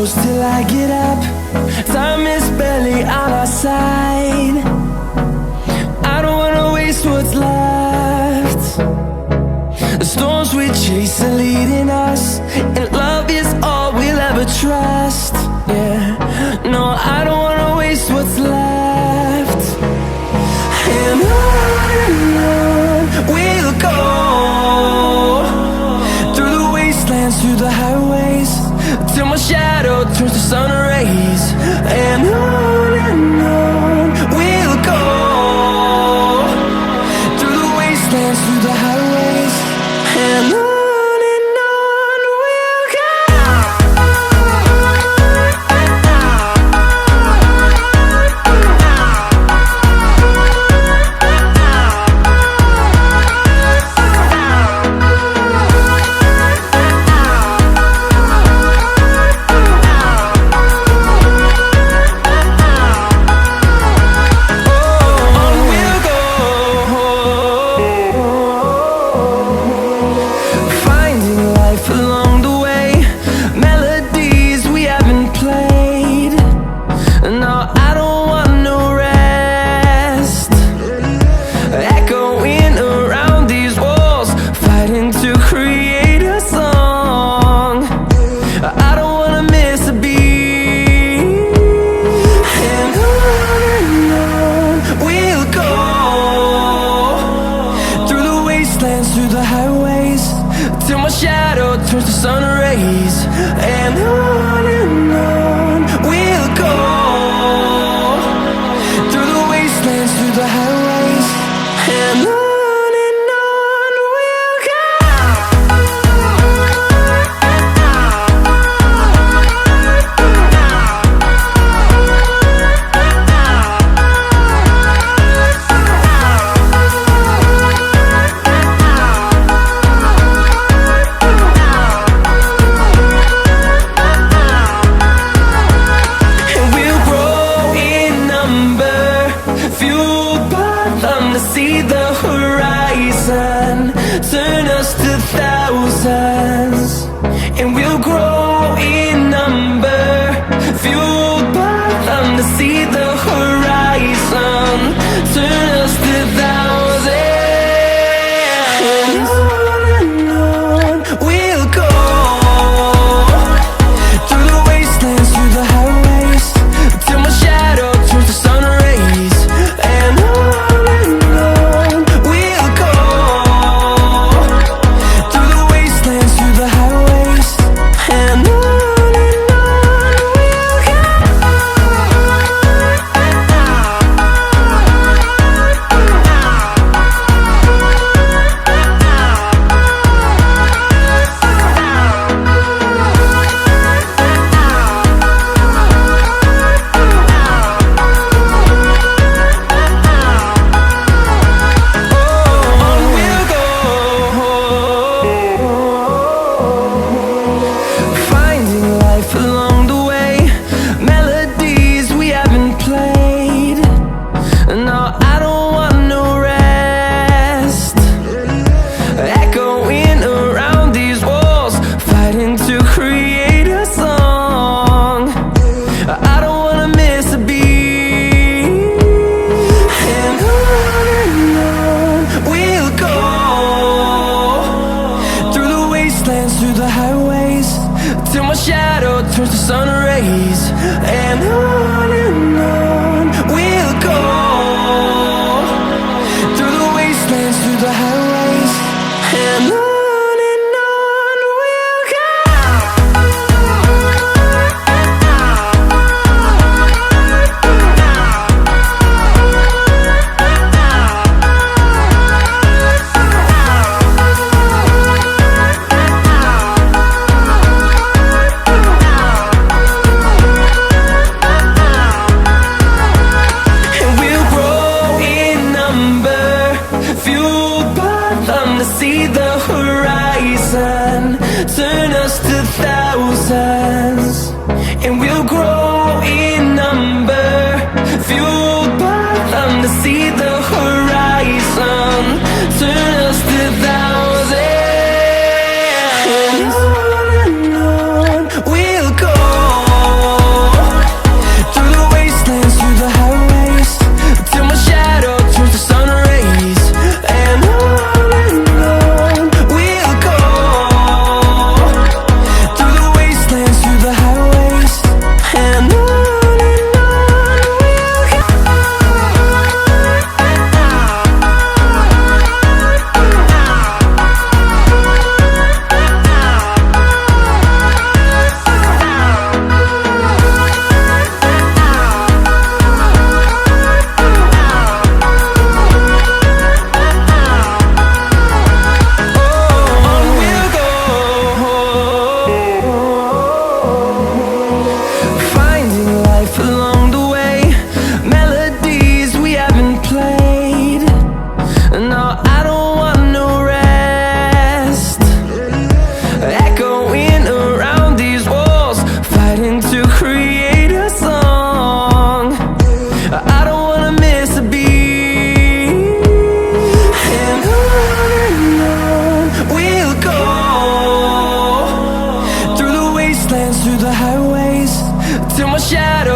close till I get up. Time is barely on our side. I don't wanna waste what's left. The storms we chase are leading us, and love is all we'll ever trust. Yeah, no, I don't wanna waste what's left. And on we'll go, through the wastelands, through the highways, till my shadow turns to sun rays. And on we'll go, through the wastelands, through the highways, and on we'll go. Through the highways, till my shadow turns to sun rays. And on we'll go, through the wastelands, through the highways, and on we'll go. See the horizon, turn us to thousands, and we'll grow in number, fueled by them. To see the horizon, turn us to thousands, and on we'll go, through the wastelands, through the highways, till my shadow turns to sun rays. And on we'll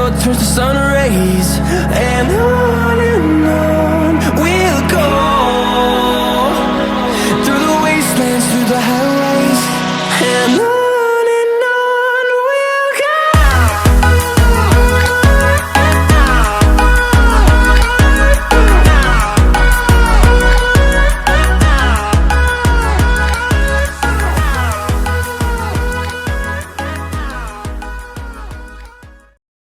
shadow turns to sun rays, and on we'll go.